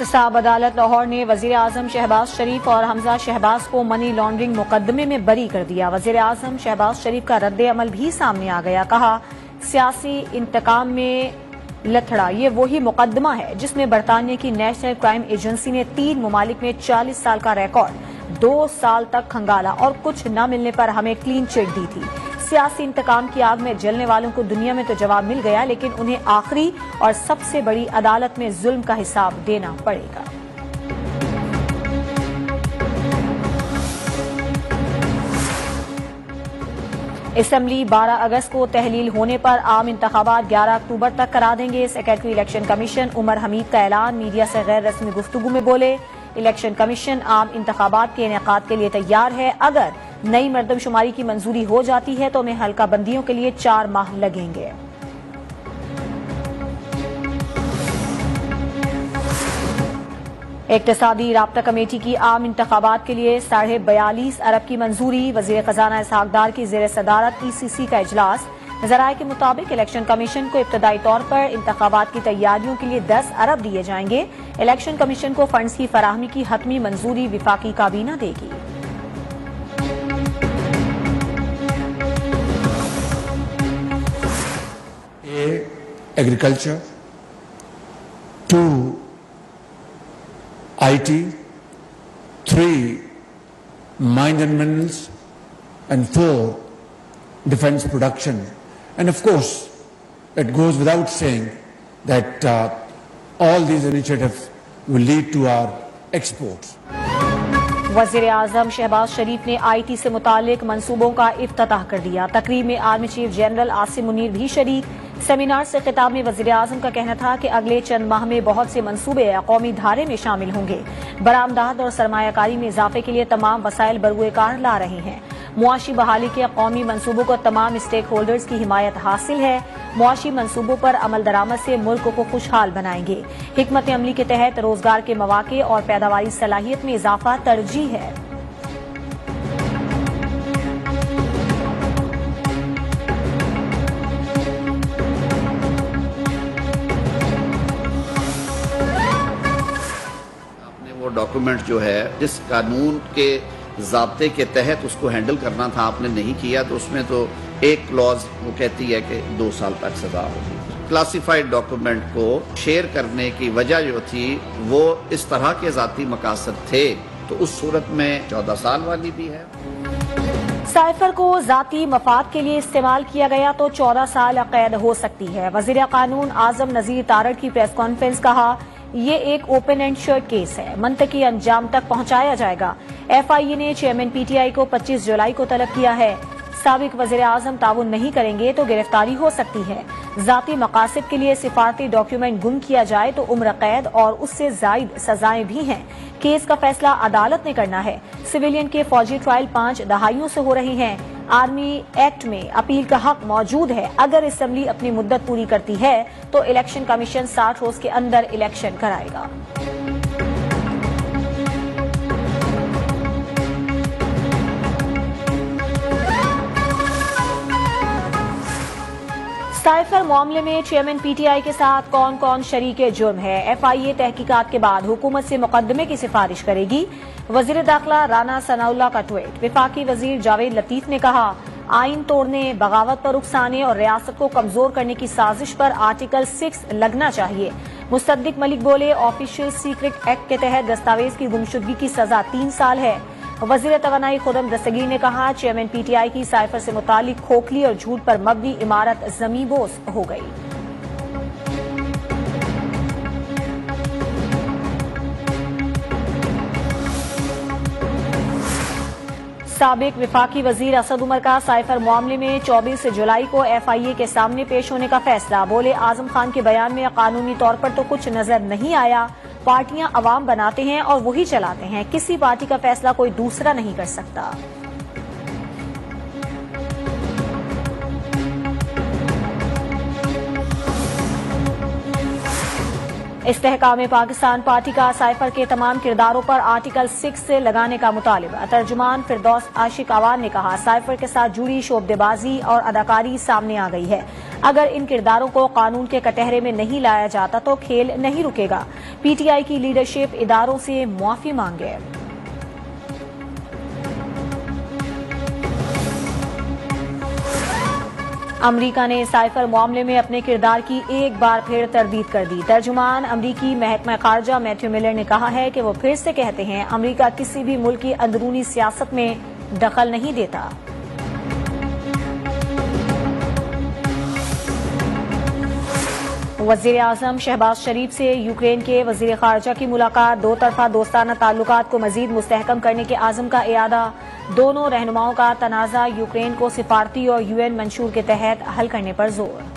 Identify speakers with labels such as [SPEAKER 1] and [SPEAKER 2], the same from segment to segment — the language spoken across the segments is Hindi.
[SPEAKER 1] एहतसाब अदालत लाहौर ने वजीर आजम शहबाज शरीफ और हमजा शहबाज को मनी लॉन्ड्रिंग मुकदमे में बरी कर दिया। वजीर आजम शहबाज शरीफ का रद्द अमल भी सामने आ गया। कहा, सियासी इंतकाम में लथड़ा ये वही मुकदमा है जिसमें बरतानिया की नेशनल क्राइम एजेंसी ने 3 ममालिक में 40 साल का रिकॉर्ड 2 साल तक खंगाला और कुछ न मिलने पर हमें क्लीन चिट दी थी। सियासी इंतकाम की आग में जलने वालों को दुनिया में तो जवाब मिल गया, लेकिन उन्हें आखिरी और सबसे बड़ी अदालत में जुल्म का हिसाब देना पड़ेगा। असेंबली 12 अगस्त को तहलील होने पर आम इंतखाबात 11 अक्टूबर तक करा देंगे। Secretary election commission Umar Hamid का ऐलान। मीडिया से गैर रस्मी गुफ्तगू में बोले, इलेक्शन कमीशन आम इंतखाबात के इनेकाद के लिए तैयार है। अगर नई मर्दमशुमारी की मंजूरी हो जाती है तो हमें हल्का बंदियों के लिए 4 माह लगेंगे। इक्तिसादी राब्ता कमेटी की आम इंतखाबात के लिए 42.5 अरब की मंजूरी। वजीर खजाना इसहाक डार की जेर सदारत ECC का इजलास। ज़राए के मुताबिक इलेक्शन कमीशन को इब्तदाई तौर पर इंतखाबात की तैयारियों के लिए 10 अरब दिए जाएंगे। इलेक्शन कमीशन को फंड्स की फराहमी की हतमी मंजूरी विफाकी काबीना देगी।
[SPEAKER 2] Agriculture, 2 IT, 3 mines and minerals, and 4 defense production. And of course, it goes without saying that all these initiatives will lead to our exports.
[SPEAKER 1] वज़ीर आज़म शहबाज शरीफ ने IT से मुतालिक मंसूबों का इफ्तिताह कर दिया। तकरीब में army chief general Asim Munir भी शरीक। सेमिनार से खिताब में वज़ीर आज़म का कहना था कि अगले चंद माह में बहुत से मंसूबे कौमी धारे में शामिल होंगे। बरामदात और सरमायाकारी में इजाफे के लिए तमाम वसाइल बरूए कार ला रहे हैं। मुआशी बहाली के कौमी मंसूबों को तमाम स्टेक होल्डर्स की हिमायत हासिल है। मुआशी मंसूबों पर अमल दरामद से मुल्क को खुशहाल बनाएंगे। हिकमत अमली के तहत रोजगार के मौके और पैदावारी सलाहियत में इजाफा तरजीह है।
[SPEAKER 3] वो डॉक्यूमेंट जो है जिस कानून के ज़ाब्ते के तहत उसको हैंडल करना था आपने नहीं किया, तो उसमें तो एक क्लॉज वो कहती है कि 2 साल तक सजा होगी। क्लासिफाइड डॉक्यूमेंट को शेयर करने की वजह जो थी वो इस तरह के ज़ाती मकासद थे, तो उस सूरत में 14 साल वाली भी है।
[SPEAKER 1] साइफर को जाती मफाद के लिए इस्तेमाल किया गया तो 14 साल कैद हो सकती है। वजीर कानून आजम नजीर तारड़ की प्रेस कॉन्फ्रेंस। कहा, ये एक ओपन एंड शट केस है, मंतकी अंजाम तक पहुंचाया जाएगा। FIA ने चेयरमैन PTI को 25 जुलाई को तलब किया है। साबिक वजीर आजम ताउन नहीं करेंगे तो गिरफ्तारी हो सकती है। जाती मकासद के लिए सिफारती डॉक्यूमेंट गुम किया जाए तो उम्र कैद और उससे जायद सजाएं भी हैं। केस का फैसला अदालत ने करना है। सिविलियन के फौजी ट्रायल 5 दहाइयों से हो रहे हैं। आर्मी एक्ट में अपील का हक मौजूद है। अगर असेंबली अपनी मुद्दत पूरी करती है तो इलेक्शन कमीशन 60 रोज के अंदर इलेक्शन कराएगा। साइफर मामले में चेयरमैन PTI के साथ कौन कौन शरीके जुर्म है। FIA तहकीकात के बाद हुकूमत से मुकदमे की सिफारिश करेगी। वजीर दाखिला राना सनाउल्लाह का ट्वीट। विफाकी वजीर जावेद लतीफ ने कहा, आइन तोड़ने, बगावत पर उकसाने और रियासत को कमजोर करने की साजिश पर आर्टिकल 6 लगना चाहिए। मुसद्दिक मलिक बोले, ऑफिशियल सीक्रेट एक्ट के तहत दस्तावेज की गुमशुदगी की सजा 3 साल है। वजीर तवानाई खुर्रम दस्तगीर ने कहा, चेयरमैन PTI की साइफर से मुतालिक खोखली और झूठ पर मबनी इमारत ज़मीबोस हो गई। साबिक विफाकी वजीर असद उमर का साइफर मामले में 24 जुलाई को FIA के सामने पेश होने का फैसला। बोले, आजम खान के बयान में कानूनी तौर पर तो कुछ नजर नहीं आया। पार्टियां अवाम बनाते हैं और वही चलाते हैं। किसी पार्टी का फैसला कोई दूसरा नहीं कर सकता। इस्तेहकाम पाकिस्तान पार्टी का साइफर के तमाम किरदारों पर आर्टिकल 6 से लगाने का मुतालिबा। तर्जुमान फिरदौस आशिक आवान ने कहा, साइफर के साथ जुड़ी शोबदेबाजी और अदाकारी सामने आ गई है। अगर इन किरदारों को कानून के कटहरे में नहीं लाया जाता तो खेल नहीं रुकेगा। पीटीआई की लीडरशिप इदारों से मुआफी मांगे। अमरीका ने साइफर मामले में अपने किरदार की एक बार फिर तरदीद कर दी। तर्जुमान अमरीकी महकमा खारजा मैथ्यू मिलर ने कहा है कि वो फिर से कहते हैं अमरीका किसी भी मुल्क की अंदरूनी सियासत में दखल नहीं देता। वजीर आजम शहबाज शरीफ से यूक्रेन के वजीर खारजा की मुलाकात। दो तरफा दोस्ताना ताल्लुकात को मजीद मुस्तहकम करने के आज़म का इरादा। दोनों रहनुमाओं का तनाज़ा यूक्रेन को सिफारती और यूएन मंशूर के तहत हल करने पर जोर।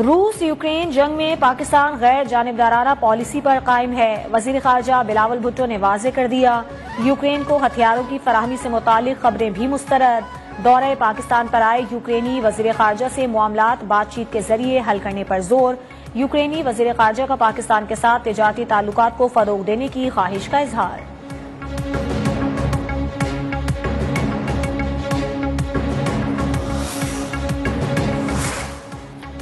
[SPEAKER 1] रूस यूक्रेन जंग में पाकिस्तान गैर जानिबदाराना पॉलिसी पर कायम है। वजीर खारजा बिलावल भुट्टो ने वाजे कर दिया यूक्रेन को हथियारों की फराहमी से मुतालिक खबरें भी मुस्तरद। दौरे पाकिस्तान पर आए यूक्रेनी वजीर खारजा से मामलात बातचीत के जरिए हल करने पर जोर। यूक्रेनी वजीर खारजा का पाकिस्तान के साथ तिजारती ताल्लुकात को फरोग देने की ख्वाहिश का इजहार।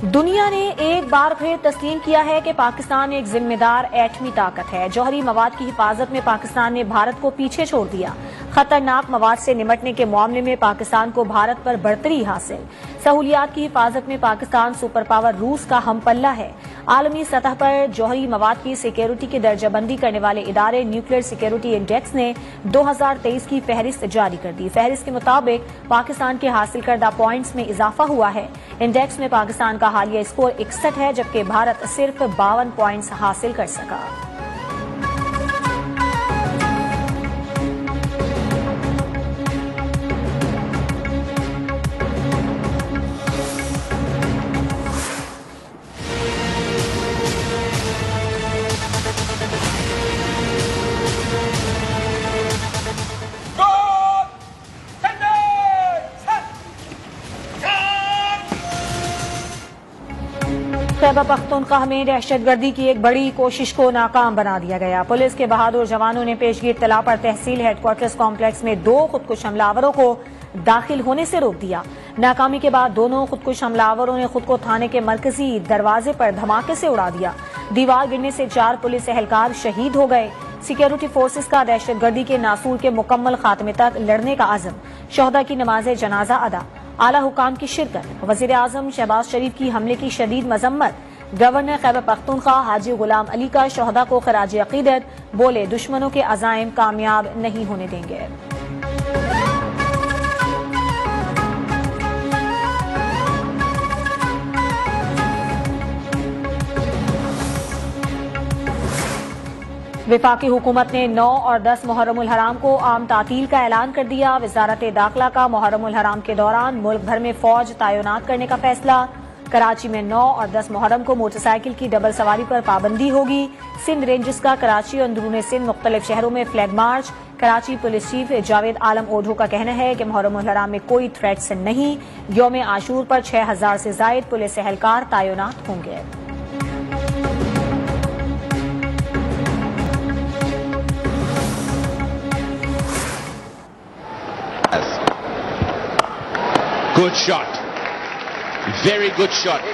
[SPEAKER 1] दुनिया ने एक बार फिर तस्लीम किया है कि पाकिस्तान एक जिम्मेदार एटमी ताकत है। जौहरी मवाद की हिफाजत में पाकिस्तान ने भारत को पीछे छोड़ दिया। खतरनाक मवाद से निमटने के मामले में पाकिस्तान को भारत पर बढ़तरी हासिल। सहूलियात की हिफाजत में पाकिस्तान सुपर पावर रूस का हम पल्ला है। आलमी सतह पर जौहरी मवाद की सिक्योरिटी की दर्जाबंदी करने वाले इदारे न्यूक्लियर सिक्योरिटी इंडेक्स ने 2023 की फहरिस्त जारी कर दी। फहरिस्त के मुताबिक पाकिस्तान के हासिल करदा पॉइंट्स में इजाफा हुआ है। इंडेक्स में पाकिस्तान का हालिया स्कोर 61 है, जबकि भारत सिर्फ 52 पॉइंट्स हासिल कर सका। खैबर पख्तूनख्वा में दहशतगर्दी की एक बड़ी कोशिश को नाकाम बना दिया गया। पुलिस के बहादुर जवानों ने पेशगी इत्तला पर तहसील हेडक्वार्टर्स कॉम्प्लेक्स में 2 खुदकुश हमलावरों को दाखिल होने से रोक दिया। नाकामी के बाद दोनों खुदकुश हमलावरों ने खुद को थाने के मरकजी दरवाजे पर धमाके से उड़ा दिया। दीवार गिरने से 4 पुलिस एहलकार शहीद हो गए। सिक्योरिटी फोर्सेस का दहशतगर्दी के नासूर के मुकम्मल खात्मे तक लड़ने का आज़म। शोहदा की नमाज जनाजा अदा। आला हुकाम की शिरकत। वजीर आजम शहबाज शरीफ की हमले की शदीद मजम्मत। गवर्नर खैबर पख्तूनख्वा हाजी गुलाम अली का शोहदा को खराज अकीदत। बोले दुश्मनों के अज़ाइम कामयाब नहीं होने देंगे। विफाकी हुकूमत ने 9 और 10 मुहर्रमुल हराम को आम तातील का ऐलान कर दिया। वजारत दाखिला का मुहर्रमुल हराम के दौरान मुल्क भर में फौज तैनात करने का फैसला। कराची में 9 और 10 मुहर्रम को मोटरसाइकिल की डबल सवारी पर पाबंदी होगी। सिंध रेंजर्स का कराची और अंदरूनी सिंध मुख्तलिफ शहरों में flag march. Karachi police chief Javed Alam Odho का कहना है कि मुहर्रमुल हराम में कोई थ्रेट्स नहीं। यौम आशूर पर 6000 से जायद पुलिस एहलकार तैनात होंगे।
[SPEAKER 4] Good shot. Very good shot.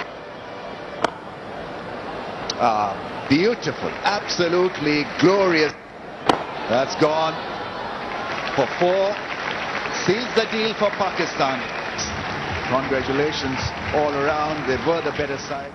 [SPEAKER 5] Beautiful. Absolutely glorious. That's gone for 4. Seals the deal for Pakistan. Congratulations all around. They were the better side.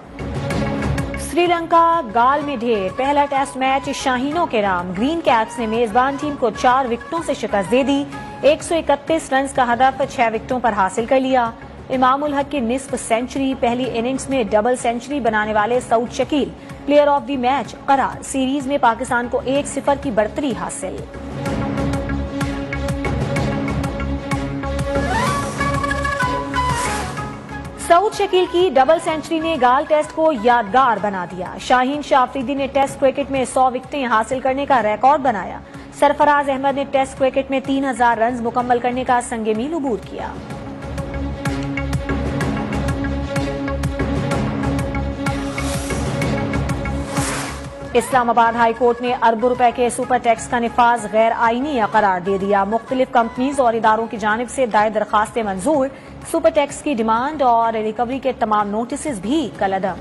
[SPEAKER 1] Sri Lanka गाल में ढेर। पहला टेस्ट मैच शाहीनों के नाम। ग्रीन कैप्स ने मेजबान टीम को 4 विकेटों से शिकस्त दे दी। 131 रन का हदफ 6 विकेटों पर हासिल कर लिया। इमामुल हक की निस्फ सेंचुरी। पहली इनिंग्स में डबल सेंचुरी बनाने वाले Saud Shakeel player of the match करार। सीरीज में पाकिस्तान को 1-0 की बढ़तरी हासिल। सऊद शकील की डबल सेंचुरी ने गाल टेस्ट को यादगार बना दिया। शाहीन शाह अफरीदी ने टेस्ट क्रिकेट में 100 विकेटें हासिल करने का रिकॉर्ड बनाया। सरफराज अहमद ने टेस्ट क्रिकेट में 3000 रन मुकम्मल करने का संगे मील अबूर किया। इस्लामाबाद हाई कोर्ट ने अरबों रुपए के सुपर टैक्स का निफाज गैर आईनी करार दे दिया। मुख्तलिफ कंपनीज और इदारों की जानिब से दायर दरखास्तें मंजूर। सुपर टैक्स की डिमांड और रिकवरी के तमाम नोटिस भी कलअदम।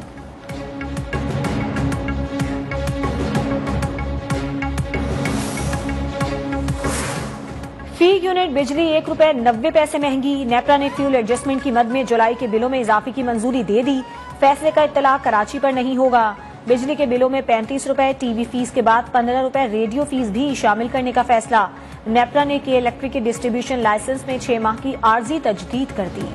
[SPEAKER 1] फी यूनिट बिजली ₹1.90 महंगी। नेपरा ने फ्यूल एडजस्टमेंट की मद में जुलाई के बिलों में इजाफे की मंजूरी दे दी। फैसले का इत्तला कराची पर नहीं होगा। बिजली के बिलों में ₹35, टीवी फीस के बाद ₹15 रेडियो फीस भी शामिल करने का फैसला। नेपरा ने के इलेक्ट्रिक के डिस्ट्रीब्यूशन लाइसेंस में 6 माह की आर्जी तजदीद कर दी।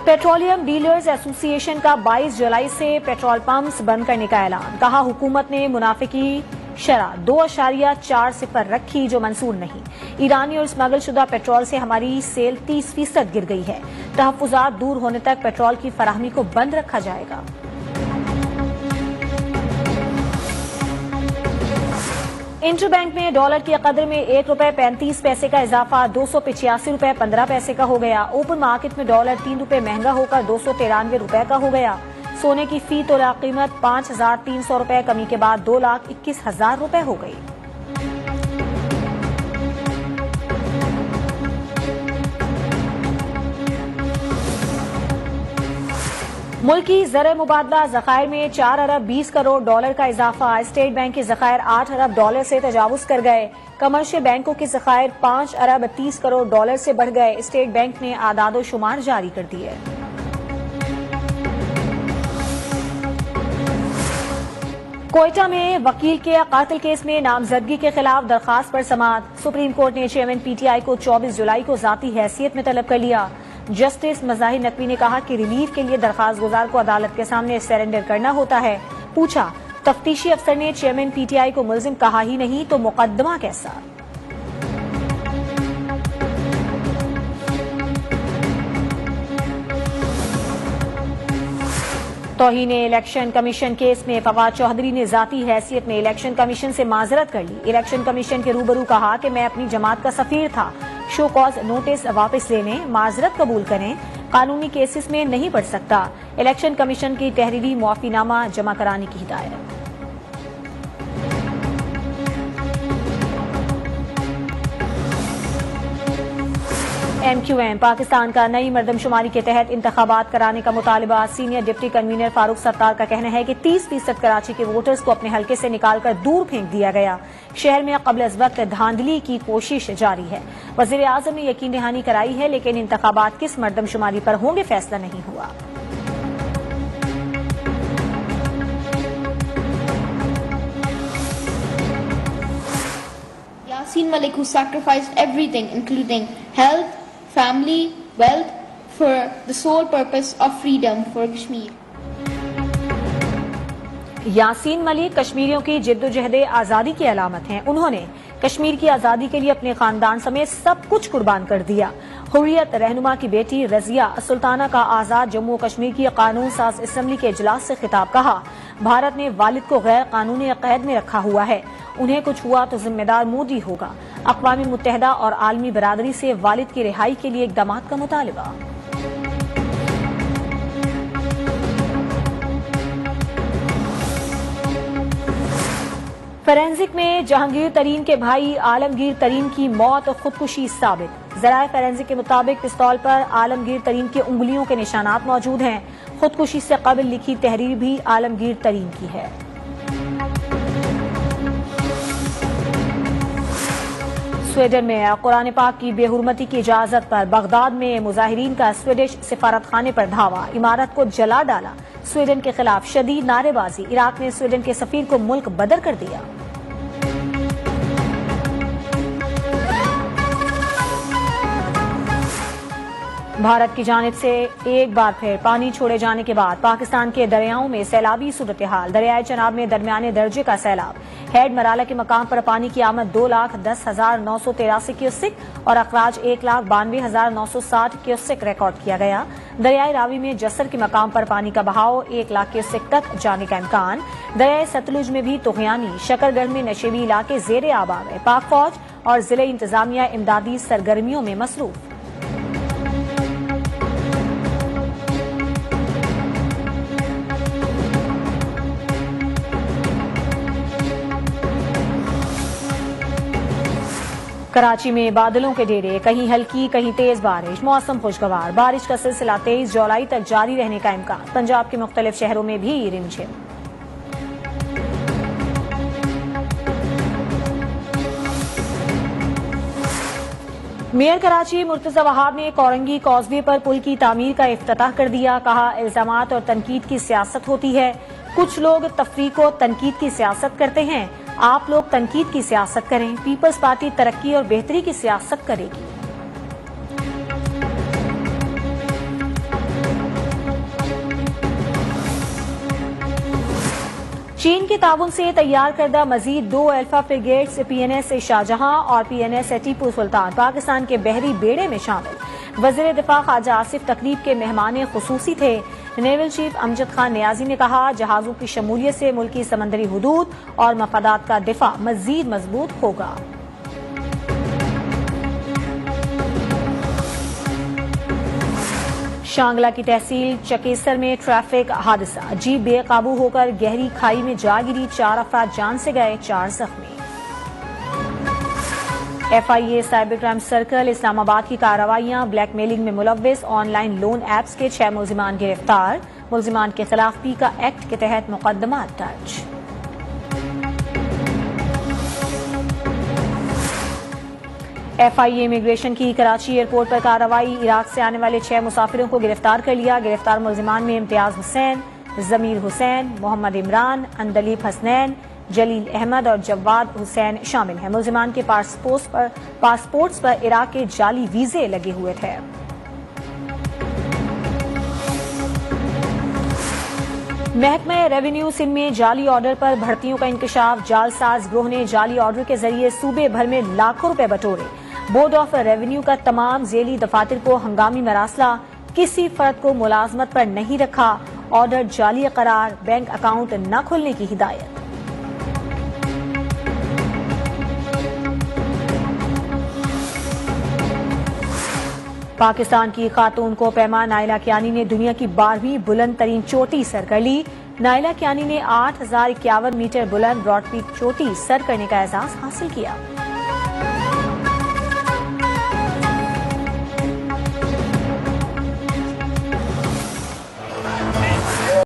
[SPEAKER 1] पेट्रोलियम डीलर्स एसोसिएशन का 22 जुलाई से पेट्रोल पंप्स बंद करने का ऐलान। कहा, हुकूमत ने मुनाफे की शरह 2.40 रखी, जो मंसूर नहीं। ईरानी और स्मगल शुदा पेट्रोल से हमारी सेल 30% गिर गई है। तहफ्फुजात दूर होने तक पेट्रोल की फराहमी को बंद रखा जाएगा। इंटरबैंक में डॉलर की कदर में ₹1.35 का इजाफा ₹285.15 का हो गया। ओपन मार्केट में डॉलर ₹3 महंगा होकर ₹293 का हो गया। सोने की फी तोला कीमत ₹5,300 कमी के बाद ₹2,21,000 हो गई। मुल्की ज़र मुबादला ज़खायर में $4 अरब 20 करोड़ का इजाफा। स्टेट बैंक के ज़खायर $8 अरब से तजावुज कर गए। कमर्शियल बैंकों के ज़खायर $5 अरब 30 करोड़ से बढ़ गए। स्टेट बैंक ने आदादो शुमार जारी कर दिए। कोयटा में वकील के कातिल केस में नामजदगी के खिलाफ दरखास्त पर समाअत। सुप्रीम कोर्ट ने चेयरमैन पीटीआई को 24 जुलाई को जाती हैसियत में तलब कर लिया। जस्टिस मज़ाहिर नकवी ने कहा कि रिलीफ के लिए दरखास्त गुजार को अदालत के सामने सरेंडर करना होता है। पूछा, तफ्तीशी अफसर ने चेयरमैन पीटीआई को मुल्जिम कहा ही नहीं तो मुकदमा कैसा? तौहीन इलेक्शन कमीशन केस में फवाद चौधरी ने जाती हैसियत में इलेक्शन कमीशन से माजरत कर ली। इलेक्शन कमीशन के रूबरू कहा कि मैं अपनी जमात का सफीर था। शो कॉज नोटिस वापस लेने, माजरत कबूल करें, कानूनी केसेस में नहीं पढ़ सकता। इलेक्शन कमीशन की तहरीरी मुआफीनामा जमा कराने की हिदायत। MQM पाकिस्तान का नई मरदमशुमारी के तहत इंतखाबात कराने का मुतालबा। Senior deputy convener Farooq Sattar का कहना है कि 30% कराची के वोटर्स को अपने हलके से निकालकर दूर फेंक दिया गया। शहर में कबल अज वक्त धांधली की कोशिश जारी है। वजीर आजम ने यकीन दहानी कराई है, लेकिन इंतखाबात किस मरदमशुमारी पर होंगे फैसला नहीं हुआ।
[SPEAKER 6] Yasin Malik, who sacrificed everything, including health, family, wealth, for the sole purpose of freedom for Kashmir.
[SPEAKER 1] Yasin Malik कश्मीरियों की जिद्दोजहद आज़ादी की अलामत हैं। उन्होंने कश्मीर की आज़ादी के लिए अपने खानदान समेत सब कुछ कुर्बान कर दिया। हुर्रियत रहनुमा की बेटी रजिया सुल्ताना का आज़ाद जम्मू कश्मीर की कानून साज असम्बली के इजलास से खिताब। कहा, भारत ने वालिद को गैर कानूनी कैद में रखा हुआ है। उन्हें कुछ हुआ तो जिम्मेदार मोदी होगा। अक़वाम मुत्तहिदा और आलमी बरादरी से वालिद की रिहाई के लिए इक़दाम का मुतालबा। फोरेंसिक में जहांगीर तरीन के भाई आलमगीर तरीन की मौत खुदकुशी साबित। ज़राए फोरेंसिक के मुताबिक पिस्तौल पर आलमगीर तरीन के उंगलियों के निशानात मौजूद हैं। खुदकुशी से कबल लिखी तहरीर भी आलमगीर तरीन की है। स्वीडन में कुरान पाक की बेहुरमती की इजाजत पर बगदाद में मुजाहिरीन का स्वीडिश सिफारत खाने पर धावा। इमारत को जला डाला। स्वीडन के खिलाफ शदीद नारेबाजी। इराक ने स्वीडन के सफीर को मुल्क बदर कर दिया। भारत की जानिब से एक बार फिर पानी छोड़े जाने के बाद पाकिस्तान के दरियाओं में सैलाबी सूरत हाल। दरियाए चनाब में दरमियाने दर्जे का सैलाब। हेड मराला के मकाम पर पानी की आमद 2,10,983 क्यूसेक और अखराज 1,92,960 क्यूसेक रिकॉर्ड किया गया। दरियाए रावी में जसर के मकाम पर पानी का बहाव 1 लाख क्यूसेक तक जाने का इम्कान। दरियाए सतलुज में भी तुगयानी। शकरगढ़ में नशेबी इलाके जेर आब आ गए। पाक फौज और जिले इंतजामिया इमदादी सरगर्मियों में मसरूफ। कराची में बादलों के डेरे, कहीं हल्की कहीं तेज बारिश, मौसम खुशगवार। बारिश का सिलसिला 23 जुलाई तक जारी रहने का इम्कान। पंजाब के मुख्तलिफ शहरों में भी रिमझिम। मेयर कराची मुर्तजा वहाब ने कोरंगी कॉजवे पर पुल की तामीर का इफ्तिताह कर दिया। कहा, इल्जामात और तनकीद की सियासत होती है। कुछ लोग तफरीक और तनकीद की सियासत करते हैं। आप लोग तनकीद की सियासत करें। पीपल्स पार्टी तरक्की और बेहतरी की सियासत करेगी। चीन के ताउन से तैयार करदा मजीद 2 अल्फा फ्रिगेट्स PNS शाहजहां और PNS टीपू सुल्तान पाकिस्तान के बहरी बेड़े में शामिल। वज़ीर दिफा ख्वाजा आसिफ तकरीब के मेहमान खुसूसी थे। नेवल चीफ अमजद खान नियाजी ने कहा, जहाजों की शमूलियत से मुल्की समंदरी हुदूद और मफादात का दिफा मजीद मजबूत होगा। शांगला की तहसील चकेसर में ट्रैफिक हादसा, जीप बेकाबू होकर गहरी खाई में जा गिरी। 4 अफराद जान से गए, 4 जख्मी। FIA cyber crime circle Islamabad की कार्रवाइयां, ब्लैकमेलिंग में मुलव्विस ऑनलाइन लोन एप्स के 6 मुलजिमान गिरफ्तार। मुलजिमान के खिलाफ पीका एक्ट के तहत मुकदमा दर्ज। FIA इमिग्रेशन की कराची एयरपोर्ट पर कार्रवाई, इराक से आने वाले 6 मुसाफिरों को गिरफ्तार कर लिया। गिरफ्तार मुलजिमान में इम्तियाज हुसैन, जमीर हुसैन, मोहम्मद इमरान, अंदलीफ हसनैन, जलील अहमद और जवाद हुसैन शामिल हैं। मुलजिमान के पासपोर्ट्स पर इराक के जाली वीजे लगे हुए थे। महकमा रेवेन्यू सिंध में जाली ऑर्डर पर भर्तियों का इंकशाफ। जालसाज गिरोह ने जाली ऑर्डर के जरिए सूबे भर में लाखों रुपए बटोरे। बोर्ड ऑफ रेवेन्यू का तमाम जेली दफातर को हंगामी मरासला, किसी फर्द को मुलाजमत पर नहीं रखा। ऑर्डर जाली करार, बैंक अकाउंट न खोलने की हिदायत। पाकिस्तान की खातून को पैमा नाइला कियानी ने दुनिया की 12वीं बुलंद तरीन चोटी सर कर ली। नाइला कियानी ने 8051 मीटर बुलंद ब्रॉड पीक चोटी सर करने का एजाज हासिल किया।